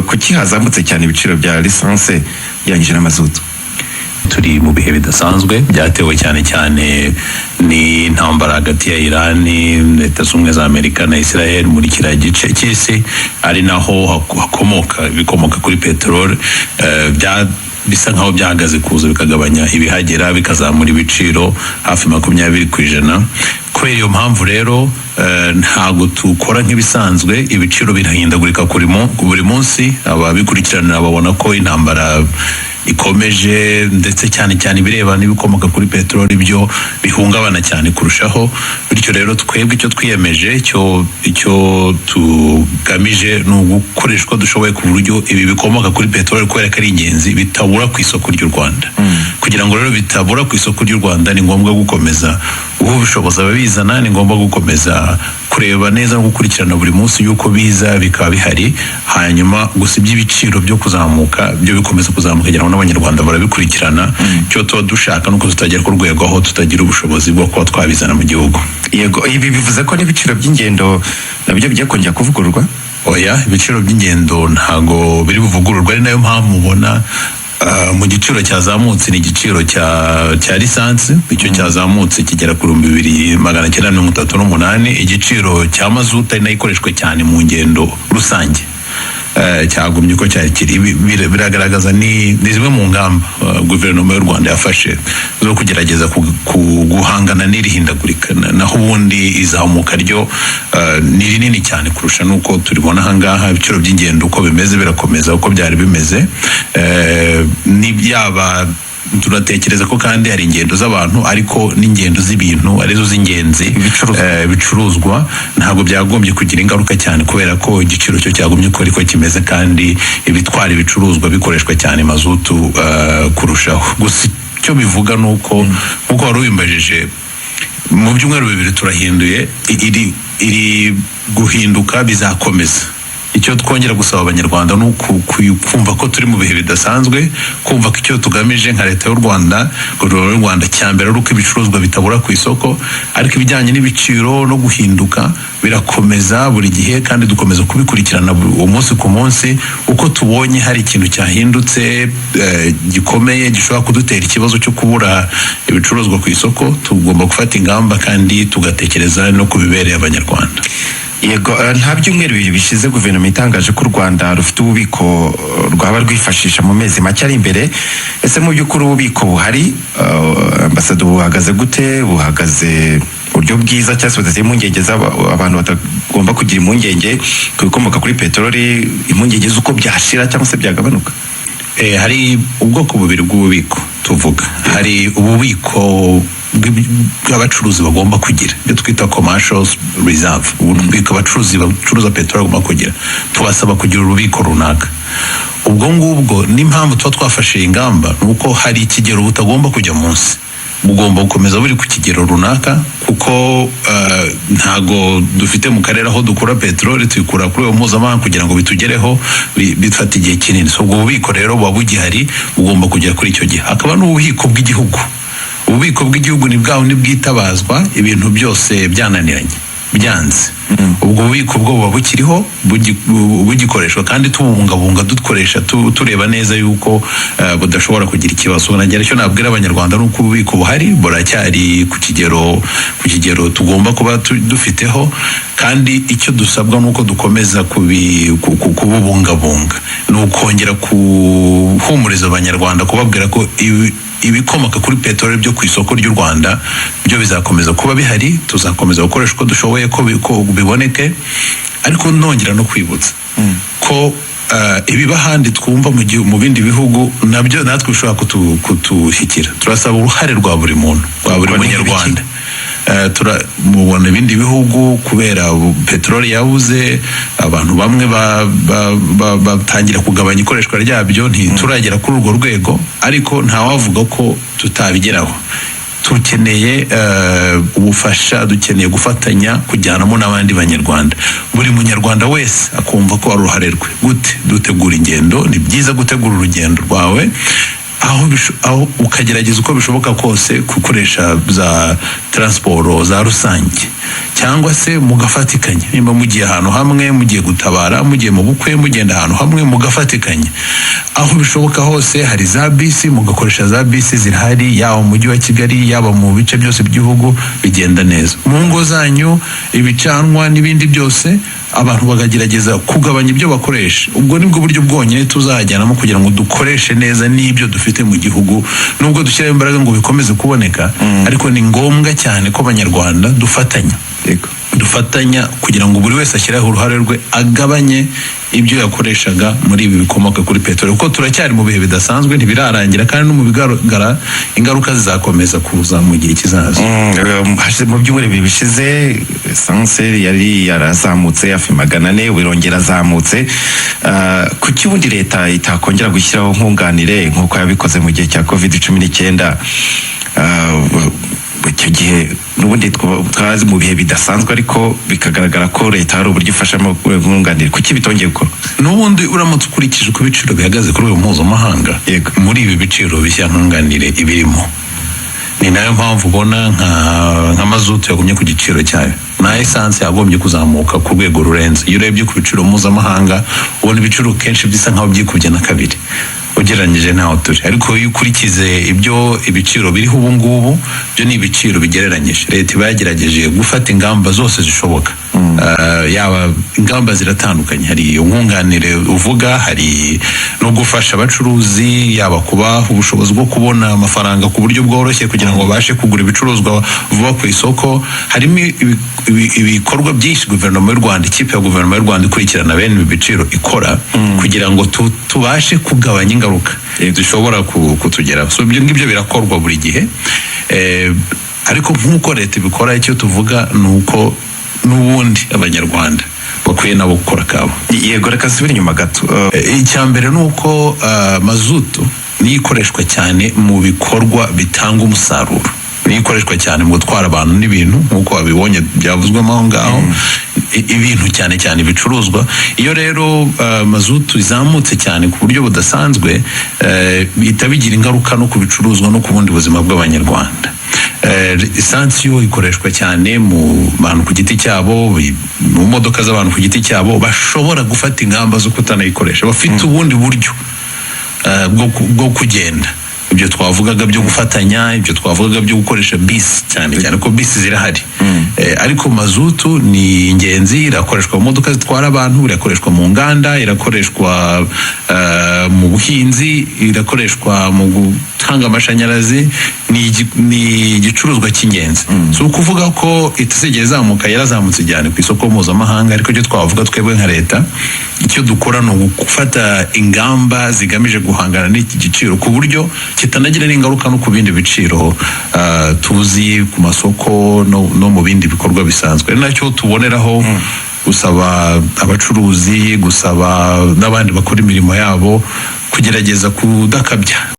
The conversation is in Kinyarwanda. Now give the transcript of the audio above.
kuki hazamutse cyane ibiciro bya lisanse yangije n'amazutu? turi mu bihe bidasanzwe byatewe cyane cyane ni intambara hagati ya Iran, Leta Zunze za Amerika na Israel muri kiriya gice cy'isi, ari naho bikomoka kuri peteroli. Bisa nkaho byahagaze kuza bikagabanya ibihagera, bikazamura ibiciro hafi 20%. Kubera iyo mpamvu rero ntago tukora nk'ibisanzwe, ibiciro birahindagurika buri munsi. Ababikurikirana babona ko intambara ikomeje, ndetse cyane cyane ibireba n'ibikomoka kuri peteroli byo bihungabana cyane kurushaho. Bityo rero twebwe icyo twiyemeje, icyo tugamije ni ugukoresha uko dushoboye ku buryo ibi bikomoka kuri peteroli, kubera ko ari ingenzi, bitabura ku isoko ry'u Rwanda. Kugira ngo rero bitabura ku isoko ry'u Rwanda, ni ngombwa gukomeza ubushobozi ababizana, ni ngombwa gukomeza kureba neza no gukurikirana buri munsi yuko biza bikaba bihari. Hanyuma gusa iby'ibiciro byo kuzamuka byo bikomeza kuzamuka, kugira ngo n'abanyarwanda barabikurikirana. Cyo tuba dushaka nuko tutagera ku rwego aho tutagira ubushobozi bwo kuba twabizana mu gihugu. Yego, ibi bivuze ko n'ibiciro by'ingendo nabyo bijya kongera kuvugururwa? Oya, ibiciro by'ingendo ntago biri buvugururwa, ari nayo mpamvu mubona mu giciro cyazamutse ni igiciro cya lisansi. Icyo cyazamutse kigera ku 2938. Igiciro cya mazuta ari nayo ikoreshwa cyane mu ngendo rusange cyagumye uko cyari kiri. Biragaragaza ni zimwe mu ngamba guverinoma y'u Rwanda yafashe zo kugerageza guhangana n'irihindagurika. Naho ubundi izamuka ryo ni rinini cyane kurusha nuko turibona ahangaha. Ibiciro by'ingendo uko bimeze birakomeza uko byari bimeze. Yaba turatekereza ko kandi hari ingendo z'abantu, ariko n'ingendo z'ibintu arizo z'ingenzi, bicuruzwa ntabwo byagombye kugira ingaruka cyane, kubera ko igiciro cyo cyagumye uko ariko kimeze, kandi ibitwara ibicuruzwa bikoreshwa cyane mazutu kurushaho. Gusa icyo bivuga nuko nkuko wari ubimbajije, mu byumweru 2 turahinduye, iri guhinduka bizakomeza. Icyo twongera gusaba abanyarwanda ni kumva ko turi mu bihe bidasanzwe, kumva ko icyo tugamije nka leta y'u Rwanda, guverinoma y'u Rwanda, cyambere ari uko ibicuruzwa bitabura ku isoko, ariko ibijyanye n'ibiciro no guhinduka birakomeza buri gihe, kandi dukomeza kubikurikirana umunsi ku munsi. Uko tubonye hari ikintu cyahindutse gikomeye gishobora kudutera ikibazo cyo kubura ibicuruzwa ku isoko, tugomba gufata ingamba kandi tugatekereza no kubibereye abanyarwanda. Yego, nta byumweru 2 bishize guverinoma itangaje ko u Rwanda rufite ububiko rwaba rwifashisha mu mezi make ari imbere. Ese mu by'ukuri ububiko buhari, ambasade, buhagaze gute? Buhagaze buryo bwiza cyangwa se budateye impungenge abantu batagomba kugira impungenge ku bikomoka kuri peteroli, impungenge z'uko byashira cyangwa se byagabanuka? Hari ubwoko bubiri bw'ububiko tuvuga. Hari ububiko bw'abacuruzi bagomba kugira, ibyo twita commercial reserve, ububiko abacuruzi bacuruza peteroli bagomba kugira. Tubasaba kugira ububiko runaka. Ubwo ngubwo n'impamvu tuba twafashe ingamba nuko hari ikigero butagomba kujya munsi, bugomba gukomeza buri ku kigero runaka, kuko ntago dufite mu karere aho dukura peteroli tuyikura kuri uwo mpuzamahanga kugira ngo bitugereho bifata igihe kinini. So ubwo bubiko rero buba bugihari, bugomba kugera kuri icyo gihe. Hakaba n'ububiko bw'igihugu. Ububiko bw'igihugu ni bwaho bwitabazwa ibintu byose byananiranye, byanze. Ubwo bubiko bwo buba bukiriho, bugikoreshwa, kandi tubungabunga dukoresha tureba neza yuko budashobora kugira ikibazo. Nagera cyo nabwira abanyarwanda nuko ububiko buhari buracyari ku kigero tugomba kuba dufiteho, kandi icyo dusabwa nuko dukomeza kububungabunga, nukongera kuhumuriza abanyarwanda, kubabwira ko ibikomoka kuri peteroli byo ku isoko ry'u Rwanda byo bizakomeza kuba bihari. Tuzakomeza gukoresha uko dushoboye ko biboneke, ariko nongera no kwibutsa ko ibiba handi twumva mu bindi bihugu nabyo natwe bishobora kutushyikira. Turasaba uruhare rwa buri muntu, rwa buri munyarwanda. Turamubona ibindi bihugu kubera peteroli yabuze, abantu bamwe batangira kugabanya ikoreshwa ryabyo. Ntituragera kuri urwo rwego, ariko ntawavuga ko tutabigeraho. Dukeneye ubufasha, dukeneye gufatanya kujyanamo n'abandi banyarwanda. Buri munyarwanda wese akumva ko ari uruhare rwe. Gute dutegura ingendo? Ni byiza gutegura urugendo rwawe aho ukagerageza uko bishoboka kose gukoresha za transport za rusange. cyangwa se mugafatikanya, nimba mugiye ahantu hamwe, mugiye gutabara, mugiye mu bukwe, mugenda ahantu hamwe mugafatikanya. Aho bishoboka hose hari za bisi, mugakoresha za bisi zirahari, yaba mu mujyi wa Kigali, yaba mu bice byose by'igihugu, bigenda neza. Mu ngo zanyu ibicanwa n'ibindi byose abantu bagagerageza kugabanya ibyo bakoresha. Ubwo nibwo buryo bwonyine tuzajyanamo kugira ngo dukoreshe neza n'ibyo dufite mu gihugu, nubwo dushyiraho imbaraga ngo bikomeze kuboneka, ariko ni ngombwa cyane ko abanyarwanda dufatanya kugira ngo buri wese ashyireho uruhare rwe, agabanye ibyo yakoreshaga muri ibi bikomoka kuri peteroli, kuko turacyari mu bihe bidasanzwe, ntibirarangira, kandi no mu bigaragara ingaruka zizakomeza kuza mu gihe kizaza. Mu byumweru bibiri bishize esanse yari yarazamutse hafi 400, wirongera azamutse. Kuki ubundi leta itakongera gushyiraho nkunganire nk'uko yabikoze mu gihe cya COVID-19? Icyo gihe n'ubundi twazi mu bihe bidasanzwe, ariko bikagaragara ko leta hari uburyo ifashamo nkunganire. Kuki bitongeye gukora? N'ubundi uramutse ukurikije uko ibiciro bihagaze kuri uyu mpuzamahanga, muri ibi biciro bishya nkunganire ibirimo, ni nayo mpamvu ubona nka mazutu yagumye ku giciro cyayo, na essence yagombye kuzamuka ku rwego rurenze. Iyo urebye ku biciro mpuzamahanga ubona ibiciro kenshi bisa nkaho byikubye na kabiri ugereranyije naho turi, ariko iyo ukurikize ibiciro biriho ubu ngubu, byo ni ibiciro bigereranyije. Leta iba yagerageje gufata ingamba zose zishoboka. Yaba ingamba ziratandukanye, hari iyo nkunganire uvuga, hari no gufasha abacuruzi, yaba kubaha ubushobozi bwo kubona amafaranga ku buryo bworoshye kugira ngo babashe kugura ibicuruzwa vuba ku isoko. Harimo ibikorwa byinshi guverinoma y'u Rwanda, ikipe ya guverinoma y'u Rwanda ikurikirana bene ibi biciro ikora, kugira ngo tubashe kugabanya ingaruka zishobora kutugeraho. So ibyo ngibyo birakorwa buri gihe, ariko nk'uko leta ibikora, icyo tuvuga ni uko n'ubundi abanyarwanda bakwiye nabo gukora kabo. Yego, reka nsubire inyuma gato. Icya mbere ni uko mazutu niyo ikoreshwa cyane mu bikorwa bitanga umusaruro, niyo ikoreshwa cyane mu gutwara abantu n'ibintu, nk'uko babibonye byavuzwemo aho ngaho, ibintu cyane cyane ibicuruzwa. Iyo rero mazutu izamutse cyane ku buryo budasanzwe, bihita bigira ingaruka no ku bicuruzwa no ku bundi buzima bw'abanyarwanda. Esansi yo ikoreshwa cyane mu bantu ku giti cyabo, mu modoka z'abantu ku giti cyabo, bashobora gufata ingamba zo kutanayikoresha, bafite ubundi buryo bwo kugenda. Ibyo twavugaga byo gufatanya, ibyo twavugaga byo gukoresha bisi, cyane cyane ko bisi zirahari. Ariko mazutu ni ingenzi, irakoreshwa mu modoka zitwara abantu, irakoreshwa mu nganda, irakoreshwa mu buhinzi, irakoreshwa mu gutanga amashanyarazi. Ni igicuruzwa cy'ingenzi. So ukuvuga ko itazigera izamuka, yarazamutse cyane ku isoko mpuzamahanga, ariko icyo twavuga twebwe nka leta, icyo dukora ni ugufata ingamba zigamije guhangana n'iki giciro ku buryo kitanagira n'ingaruka no ku bindi biciro tuzi ku masoko no mu bindi bikorwa bisanzwe. Ari nacyo tuboneraho gusaba abacuruzi, gusaba n'abandi bakora imirimo yabo kugerageza kudakabya.